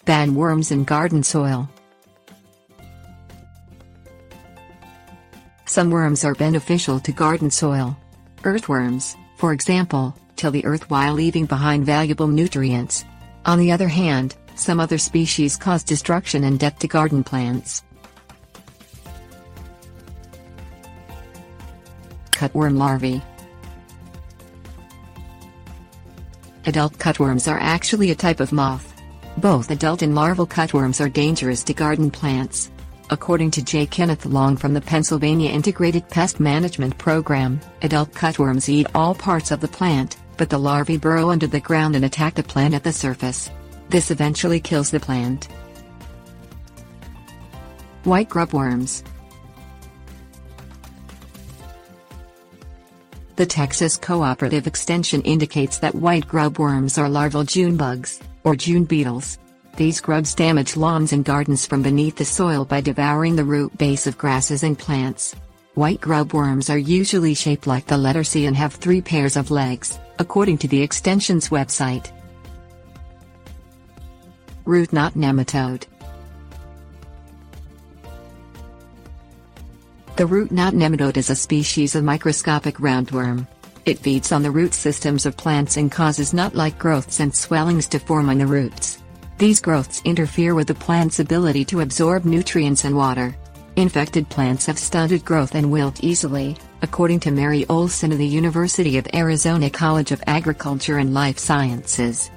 Bad worms in garden soil. Some worms are beneficial to garden soil. Earthworms, for example, till the earth while leaving behind valuable nutrients. On the other hand, some other species cause destruction and death to garden plants. Cutworm larvae. Adult cutworms are actually a type of moth. Both adult and larval cutworms are dangerous to garden plants. According to J. Kenneth Long from the Pennsylvania Integrated Pest Management Program, adult cutworms eat all parts of the plant, but the larvae burrow under the ground and attack the plant at the surface. This eventually kills the plant. White grubworms. The Texas Cooperative Extension indicates that white grubworms are larval June bugs, or June beetles. These grubs damage lawns and gardens from beneath the soil by devouring the root base of grasses and plants. White grubworms are usually shaped like the letter C and have 3 pairs of legs, according to the extension's website. Root knot nematode. The root knot nematode is a species of microscopic roundworm. It feeds on the root systems of plants and causes knot-like growths and swellings to form on the roots. These growths interfere with the plant's ability to absorb nutrients and water. Infected plants have stunted growth and wilt easily, according to Mary Olson of the University of Arizona College of Agriculture and Life Sciences.